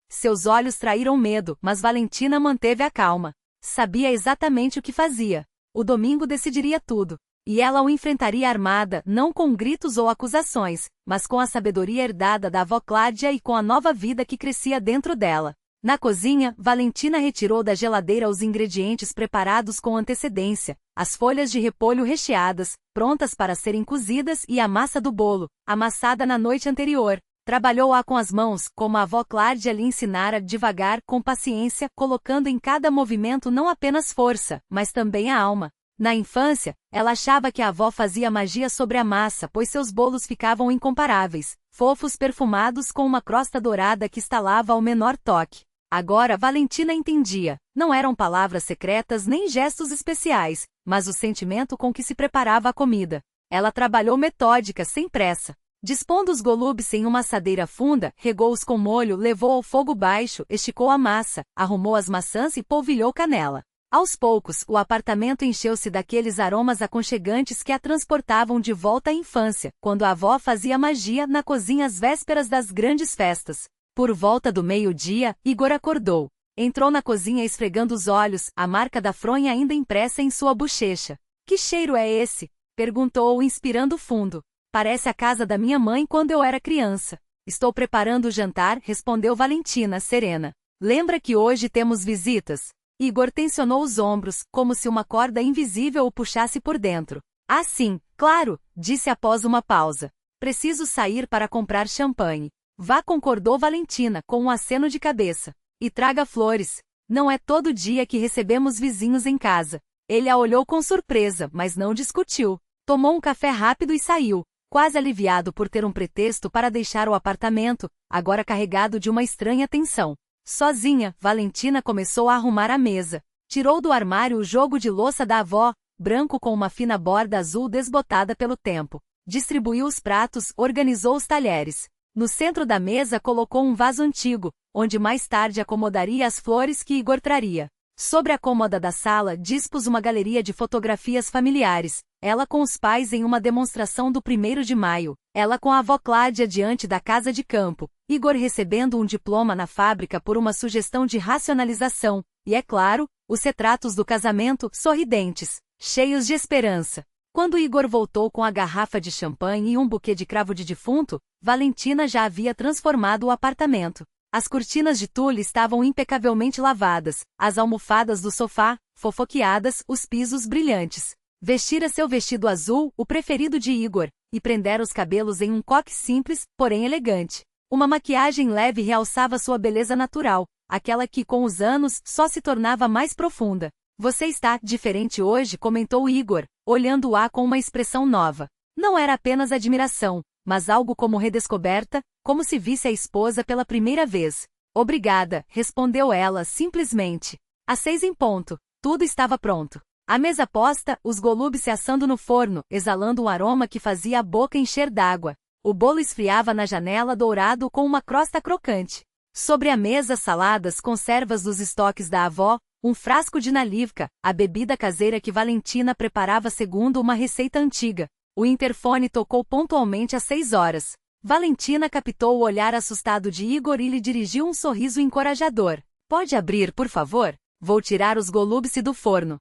Seus olhos traíram medo, mas Valentina manteve a calma. Sabia exatamente o que fazia. O domingo decidiria tudo. E ela o enfrentaria armada, não com gritos ou acusações, mas com a sabedoria herdada da avó Cláudia e com a nova vida que crescia dentro dela. Na cozinha, Valentina retirou da geladeira os ingredientes preparados com antecedência, as folhas de repolho recheadas, prontas para serem cozidas, e a massa do bolo, amassada na noite anterior. Trabalhou-a com as mãos, como a avó Cláudia lhe ensinara, devagar, com paciência, colocando em cada movimento não apenas força, mas também a alma. Na infância, ela achava que a avó fazia magia sobre a massa, pois seus bolos ficavam incomparáveis, fofos, perfumados, com uma crosta dourada que estalava ao menor toque. Agora Valentina entendia. Não eram palavras secretas nem gestos especiais, mas o sentimento com que se preparava a comida. Ela trabalhou metódica, sem pressa. Dispondo os golubes em uma assadeira funda, regou-os com molho, levou ao fogo baixo, esticou a massa, arrumou as maçãs e polvilhou canela. Aos poucos, o apartamento encheu-se daqueles aromas aconchegantes que a transportavam de volta à infância, quando a avó fazia magia na cozinha às vésperas das grandes festas. Por volta do meio-dia, Igor acordou. Entrou na cozinha esfregando os olhos, a marca da fronha ainda impressa em sua bochecha. Que cheiro é esse? Perguntou, inspirando fundo. Parece a casa da minha mãe quando eu era criança. Estou preparando o jantar, respondeu Valentina, serena. Lembra que hoje temos visitas? Igor tensionou os ombros, como se uma corda invisível o puxasse por dentro. Ah, sim, claro, disse após uma pausa. Preciso sair para comprar champanhe. Vá, concordou Valentina, com um aceno de cabeça. E traga flores. Não é todo dia que recebemos vizinhos em casa. Ele a olhou com surpresa, mas não discutiu. Tomou um café rápido e saiu, quase aliviado por ter um pretexto para deixar o apartamento, agora carregado de uma estranha tensão. Sozinha, Valentina começou a arrumar a mesa. Tirou do armário o jogo de louça da avó, branco com uma fina borda azul desbotada pelo tempo. Distribuiu os pratos, organizou os talheres. No centro da mesa colocou um vaso antigo, onde mais tarde acomodaria as flores que Igor traria. Sobre a cômoda da sala dispôs uma galeria de fotografias familiares, ela com os pais em uma demonstração do 1º de maio, ela com a avó Cláudia diante da casa de campo, Igor recebendo um diploma na fábrica por uma sugestão de racionalização, e é claro, os retratos do casamento, sorridentes, cheios de esperança. Quando Igor voltou com a garrafa de champanhe e um buquê de cravo de defunto, Valentina já havia transformado o apartamento. As cortinas de tule estavam impecavelmente lavadas, as almofadas do sofá, fofoqueadas, os pisos brilhantes. Vestira seu vestido azul, o preferido de Igor, e prendera os cabelos em um coque simples, porém elegante. Uma maquiagem leve realçava sua beleza natural, aquela que com os anos só se tornava mais profunda. Você está diferente hoje, comentou Igor, olhando-a com uma expressão nova. Não era apenas admiração, mas algo como redescoberta, como se visse a esposa pela primeira vez. Obrigada, respondeu ela, simplesmente. Às 6 em ponto, tudo estava pronto. A mesa posta, os golubes se assando no forno, exalando um aroma que fazia a boca encher d'água. O bolo esfriava na janela dourado com uma crosta crocante. Sobre a mesa saladas, conservas dos estoques da avó, um frasco de nalivka, a bebida caseira que Valentina preparava segundo uma receita antiga. O interfone tocou pontualmente às 6 horas. Valentina captou o olhar assustado de Igor e lhe dirigiu um sorriso encorajador. Pode abrir, por favor? Vou tirar os Golubsi do forno.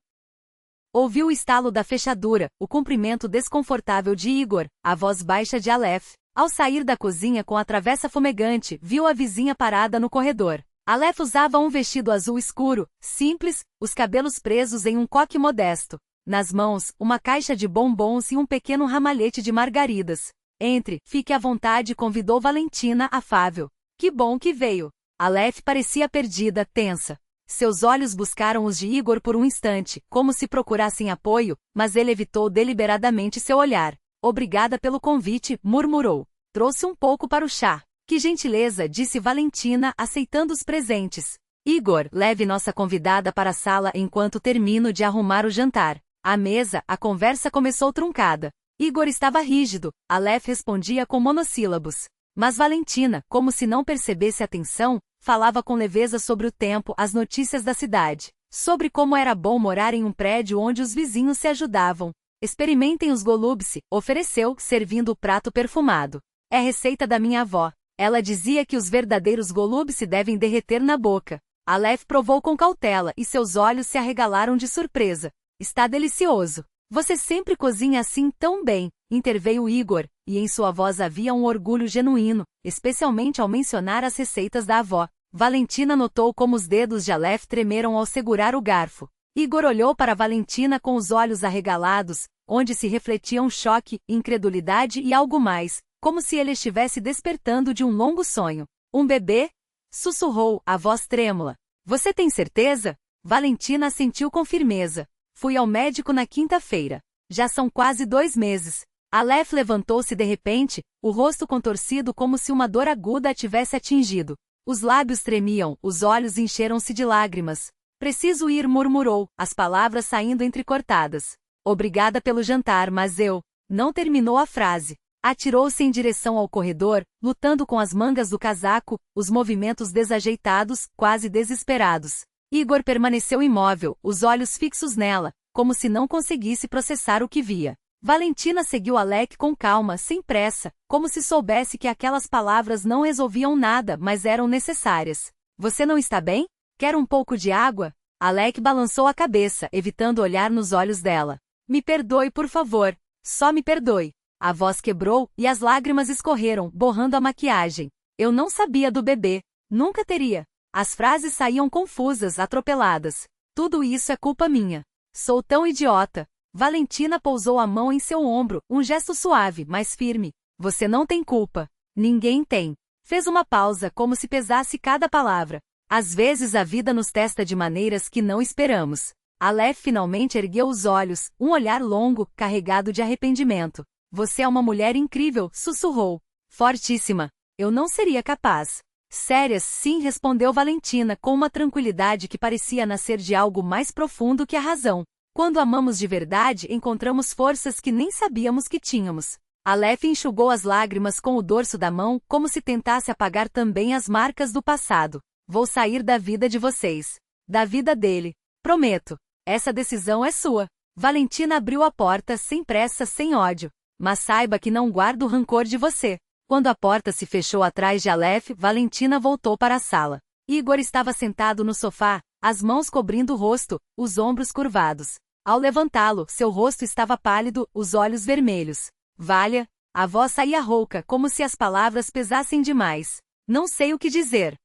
Ouviu o estalo da fechadura, o cumprimento desconfortável de Igor, a voz baixa de Aleph. Ao sair da cozinha com a travessa fumegante, viu a vizinha parada no corredor. Aleph usava um vestido azul escuro, simples, os cabelos presos em um coque modesto. Nas mãos, uma caixa de bombons e um pequeno ramalhete de margaridas. Entre, fique à vontade, convidou Valentina, afável. Que bom que veio. Aleph parecia perdida, tensa. Seus olhos buscaram os de Igor por um instante, como se procurassem apoio, mas ele evitou deliberadamente seu olhar. Obrigada pelo convite, murmurou. Trouxe um pouco para o chá. Que gentileza, disse Valentina, aceitando os presentes. Igor, leve nossa convidada para a sala enquanto termino de arrumar o jantar. À mesa, a conversa começou truncada. Igor estava rígido, Aleph respondia com monossílabos. Mas Valentina, como se não percebesse a tensão, falava com leveza sobre o tempo, as notícias da cidade, sobre como era bom morar em um prédio onde os vizinhos se ajudavam. Experimentem os Golubsi, ofereceu, servindo o prato perfumado. É receita da minha avó. Ela dizia que os verdadeiros Golubsi devem derreter na boca. Aleph provou com cautela e seus olhos se arregalaram de surpresa. Está delicioso. Você sempre cozinha assim tão bem, interveio Igor, e em sua voz havia um orgulho genuíno, especialmente ao mencionar as receitas da avó. Valentina notou como os dedos de Aleph tremeram ao segurar o garfo. Igor olhou para Valentina com os olhos arregalados, onde se refletiam choque, incredulidade e algo mais, como se ele estivesse despertando de um longo sonho. Um bebê? Sussurrou, a voz trêmula. Você tem certeza? Valentina assentiu com firmeza. Fui ao médico na quinta-feira. Já são quase 2 meses. Aleph levantou-se de repente, o rosto contorcido como se uma dor aguda a tivesse atingido. Os lábios tremiam, os olhos encheram-se de lágrimas. Preciso ir, murmurou, as palavras saindo entrecortadas. Obrigada pelo jantar, mas eu... Não terminou a frase. Atirou-se em direção ao corredor, lutando com as mangas do casaco, os movimentos desajeitados, quase desesperados. Igor permaneceu imóvel, os olhos fixos nela, como se não conseguisse processar o que via. Valentina seguiu Alec com calma, sem pressa, como se soubesse que aquelas palavras não resolviam nada, mas eram necessárias. Você não está bem? Quer um pouco de água? Alec balançou a cabeça, evitando olhar nos olhos dela. Me perdoe, por favor. Só me perdoe. A voz quebrou, e as lágrimas escorreram, borrando a maquiagem. Eu não sabia do bebê. Nunca teria. As frases saíam confusas, atropeladas. Tudo isso é culpa minha. Sou tão idiota. Valentina pousou a mão em seu ombro, um gesto suave, mas firme. Você não tem culpa. Ninguém tem. Fez uma pausa, como se pesasse cada palavra. Às vezes a vida nos testa de maneiras que não esperamos. Aleph finalmente ergueu os olhos, um olhar longo, carregado de arrependimento. Você é uma mulher incrível, sussurrou. Fortíssima. Eu não seria capaz. Sérias, sim, respondeu Valentina com uma tranquilidade que parecia nascer de algo mais profundo que a razão. Quando amamos de verdade, encontramos forças que nem sabíamos que tínhamos. Aleph enxugou as lágrimas com o dorso da mão, como se tentasse apagar também as marcas do passado. Vou sair da vida de vocês. Da vida dele. Prometo. Essa decisão é sua. Valentina abriu a porta, sem pressa, sem ódio. Mas saiba que não guardo rancor de você. Quando a porta se fechou atrás de Aleph, Valentina voltou para a sala. Igor estava sentado no sofá, as mãos cobrindo o rosto, os ombros curvados. Ao levantá-lo, seu rosto estava pálido, os olhos vermelhos. Valha! A voz saía rouca, como se as palavras pesassem demais. Não sei o que dizer.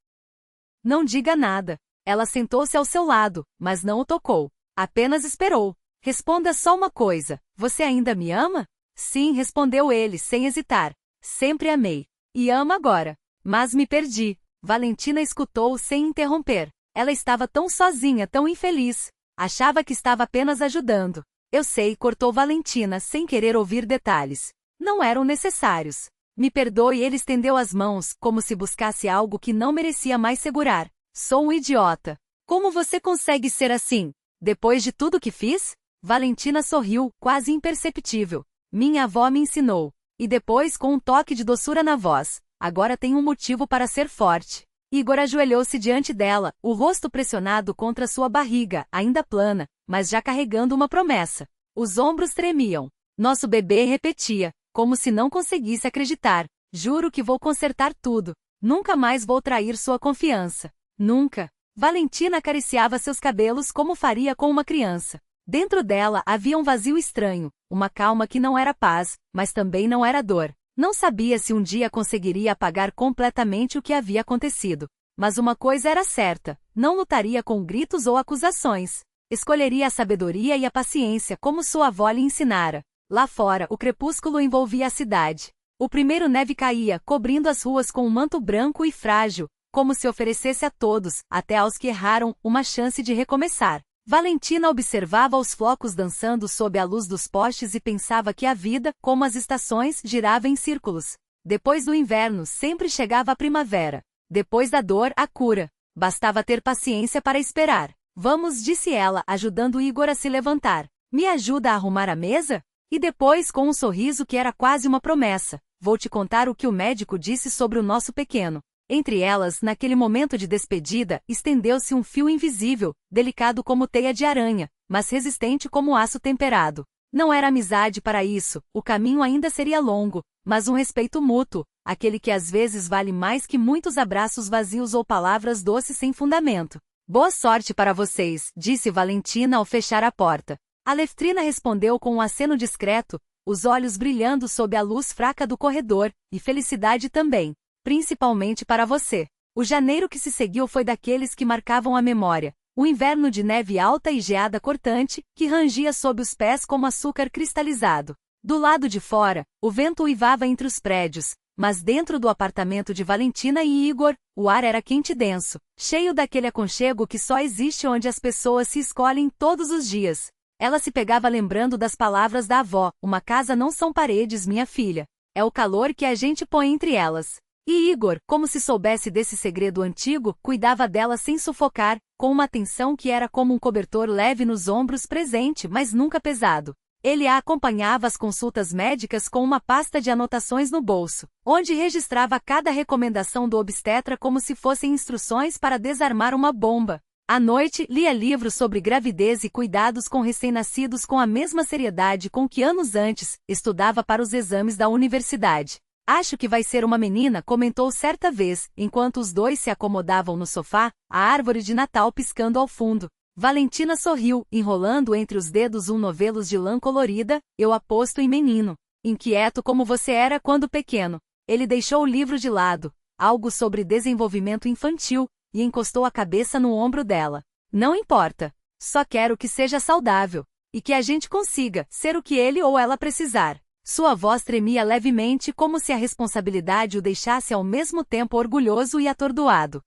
Não diga nada. Ela sentou-se ao seu lado, mas não o tocou. Apenas esperou. Responda só uma coisa. Você ainda me ama? Sim, respondeu ele, sem hesitar. Sempre amei. E amo agora. Mas me perdi. Valentina escutou sem interromper. Ela estava tão sozinha, tão infeliz. Achava que estava apenas ajudando. Eu sei, cortou Valentina, sem querer ouvir detalhes. Não eram necessários. Me perdoe, ele estendeu as mãos, como se buscasse algo que não merecia mais segurar. Sou um idiota. Como você consegue ser assim? Depois de tudo que fiz? Valentina sorriu, quase imperceptível. Minha avó me ensinou. E depois, com um toque de doçura na voz. Agora tenho um motivo para ser forte. Igor ajoelhou-se diante dela, o rosto pressionado contra sua barriga, ainda plana, mas já carregando uma promessa. Os ombros tremiam. Nosso bebê repetia, como se não conseguisse acreditar. Juro que vou consertar tudo. Nunca mais vou trair sua confiança. Nunca. Valentina acariciava seus cabelos como faria com uma criança. Dentro dela havia um vazio estranho, uma calma que não era paz, mas também não era dor. Não sabia se um dia conseguiria apagar completamente o que havia acontecido. Mas uma coisa era certa, não lutaria com gritos ou acusações. Escolheria a sabedoria e a paciência como sua avó lhe ensinara. Lá fora, o crepúsculo envolvia a cidade. O primeiro neve caía, cobrindo as ruas com um manto branco e frágil, como se oferecesse a todos, até aos que erraram, uma chance de recomeçar. Valentina observava os flocos dançando sob a luz dos postes e pensava que a vida, como as estações, girava em círculos. Depois do inverno sempre chegava a primavera. Depois da dor, a cura. Bastava ter paciência para esperar. Vamos, disse ela, ajudando Igor a se levantar. Me ajuda a arrumar a mesa? E depois, com um sorriso que era quase uma promessa, vou te contar o que o médico disse sobre o nosso pequeno. Entre elas, naquele momento de despedida, estendeu-se um fio invisível, delicado como teia de aranha, mas resistente como aço temperado. Não era amizade para isso, o caminho ainda seria longo, mas um respeito mútuo, aquele que às vezes vale mais que muitos abraços vazios ou palavras doces sem fundamento. Boa sorte para vocês, disse Valentina ao fechar a porta. Aleftrina respondeu com um aceno discreto, os olhos brilhando sob a luz fraca do corredor, e felicidade também. Principalmente para você. O janeiro que se seguiu foi daqueles que marcavam a memória. O inverno de neve alta e geada cortante, que rangia sob os pés como açúcar cristalizado. Do lado de fora, o vento uivava entre os prédios, mas dentro do apartamento de Valentina e Igor, o ar era quente e denso, cheio daquele aconchego que só existe onde as pessoas se escolhem todos os dias. Ela se pegava lembrando das palavras da avó, uma casa não são paredes, minha filha. É o calor que a gente põe entre elas. E Igor, como se soubesse desse segredo antigo, cuidava dela sem sufocar, com uma atenção que era como um cobertor leve nos ombros presente, mas nunca pesado. Ele a acompanhava às consultas médicas com uma pasta de anotações no bolso, onde registrava cada recomendação do obstetra como se fossem instruções para desarmar uma bomba. À noite, lia livros sobre gravidez e cuidados com recém-nascidos com a mesma seriedade com que anos antes estudava para os exames da universidade. Acho que vai ser uma menina, comentou certa vez, enquanto os dois se acomodavam no sofá, a árvore de Natal piscando ao fundo. Valentina sorriu, enrolando entre os dedos um novelo de lã colorida, eu aposto em menino. Inquieto como você era quando pequeno. Ele deixou o livro de lado, algo sobre desenvolvimento infantil, e encostou a cabeça no ombro dela. Não importa. Só quero que seja saudável. E que a gente consiga ser o que ele ou ela precisar. Sua voz tremia levemente como se a responsabilidade o deixasse ao mesmo tempo orgulhoso e atordoado.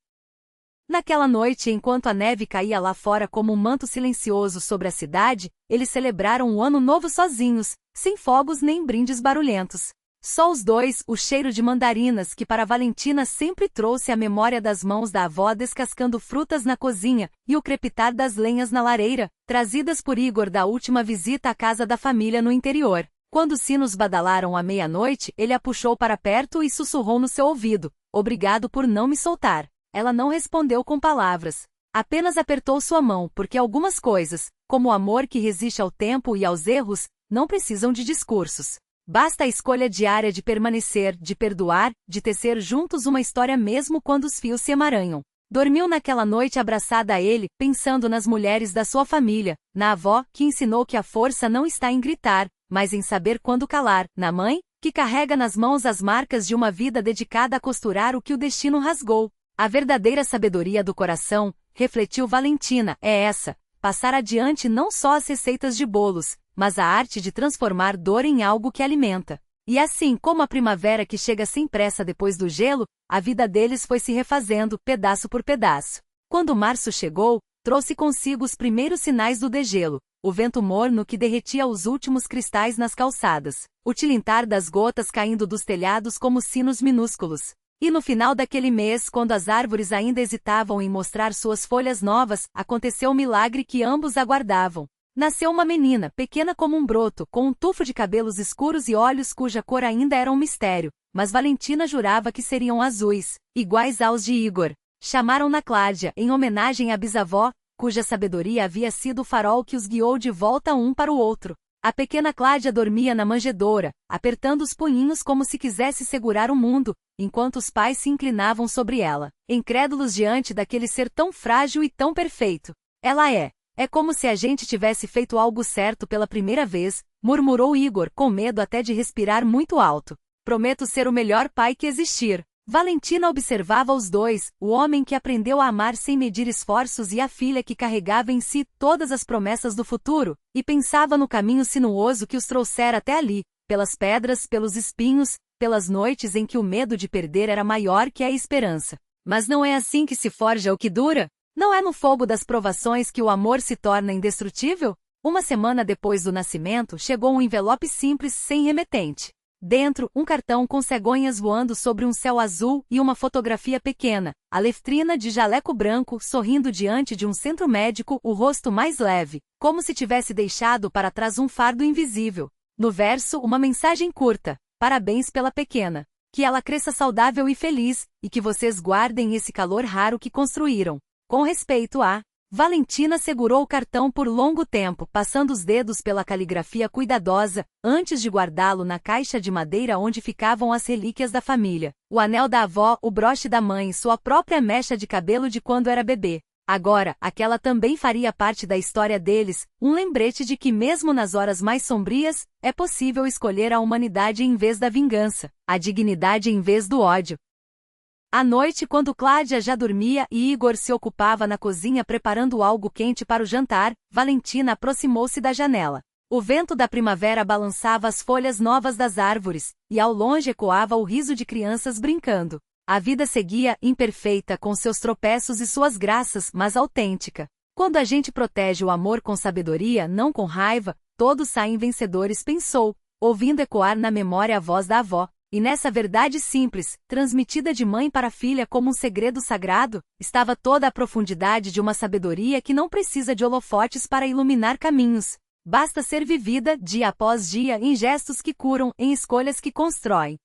Naquela noite, enquanto a neve caía lá fora como um manto silencioso sobre a cidade, eles celebraram o ano novo sozinhos, sem fogos nem brindes barulhentos. Só os dois, o cheiro de mandarinas que para Valentina sempre trouxe a memória das mãos da avó descascando frutas na cozinha, e o crepitar das lenhas na lareira, trazidas por Igor da última visita à casa da família no interior. Quando os sinos badalaram à meia-noite, ele a puxou para perto e sussurrou no seu ouvido, obrigado por não me soltar. Ela não respondeu com palavras. Apenas apertou sua mão, porque algumas coisas, como o amor que resiste ao tempo e aos erros, não precisam de discursos. Basta a escolha diária de permanecer, de perdoar, de tecer juntos uma história mesmo quando os fios se emaranham. Dormiu naquela noite abraçada a ele, pensando nas mulheres da sua família, na avó, que ensinou que a força não está em gritar, mas em saber quando calar, na mãe, que carrega nas mãos as marcas de uma vida dedicada a costurar o que o destino rasgou. A verdadeira sabedoria do coração, refletiu Valentina, é essa, passar adiante não só as receitas de bolos, mas a arte de transformar dor em algo que alimenta. E assim como a primavera que chega sem pressa depois do gelo, a vida deles foi se refazendo, pedaço por pedaço. Quando março chegou, trouxe consigo os primeiros sinais do degelo, o vento morno que derretia os últimos cristais nas calçadas, o tilintar das gotas caindo dos telhados como sinos minúsculos. E no final daquele mês, quando as árvores ainda hesitavam em mostrar suas folhas novas, aconteceu o milagre que ambos aguardavam. Nasceu uma menina, pequena como um broto, com um tufo de cabelos escuros e olhos cuja cor ainda era um mistério, mas Valentina jurava que seriam azuis, iguais aos de Igor. Chamaram-na Cláudia, em homenagem à bisavó, cuja sabedoria havia sido o farol que os guiou de volta um para o outro. A pequena Cláudia dormia na manjedoura, apertando os punhinhos como se quisesse segurar o mundo, enquanto os pais se inclinavam sobre ela, incrédulos diante daquele ser tão frágil e tão perfeito. Ela é. É como se a gente tivesse feito algo certo pela primeira vez, murmurou Igor, com medo até de respirar muito alto. Prometo ser o melhor pai que existir. Valentina observava os dois, o homem que aprendeu a amar sem medir esforços e a filha que carregava em si todas as promessas do futuro, e pensava no caminho sinuoso que os trouxera até ali, pelas pedras, pelos espinhos, pelas noites em que o medo de perder era maior que a esperança. Mas não é assim que se forja o que dura? Não é no fogo das provações que o amor se torna indestrutível? Uma semana depois do nascimento, chegou um envelope simples sem remetente. Dentro, um cartão com cegonhas voando sobre um céu azul e uma fotografia pequena, a Leftrina de jaleco branco sorrindo diante de um centro médico, o rosto mais leve, como se tivesse deixado para trás um fardo invisível. No verso, uma mensagem curta: parabéns pela pequena. Que ela cresça saudável e feliz, e que vocês guardem esse calor raro que construíram. Com respeito a... Valentina segurou o cartão por longo tempo, passando os dedos pela caligrafia cuidadosa, antes de guardá-lo na caixa de madeira onde ficavam as relíquias da família. O anel da avó, o broche da mãe, sua própria mecha de cabelo de quando era bebê. Agora, aquela também faria parte da história deles, um lembrete de que mesmo nas horas mais sombrias, é possível escolher a humanidade em vez da vingança, a dignidade em vez do ódio. À noite, quando Cláudia já dormia e Igor se ocupava na cozinha preparando algo quente para o jantar, Valentina aproximou-se da janela. O vento da primavera balançava as folhas novas das árvores, e ao longe ecoava o riso de crianças brincando. A vida seguia, imperfeita com seus tropeços e suas graças, mas autêntica. Quando a gente protege o amor com sabedoria, não com raiva, todos saem vencedores, pensou, ouvindo ecoar na memória a voz da avó. E nessa verdade simples, transmitida de mãe para filha como um segredo sagrado, estava toda a profundidade de uma sabedoria que não precisa de holofotes para iluminar caminhos. Basta ser vivida, dia após dia, em gestos que curam, em escolhas que constroem.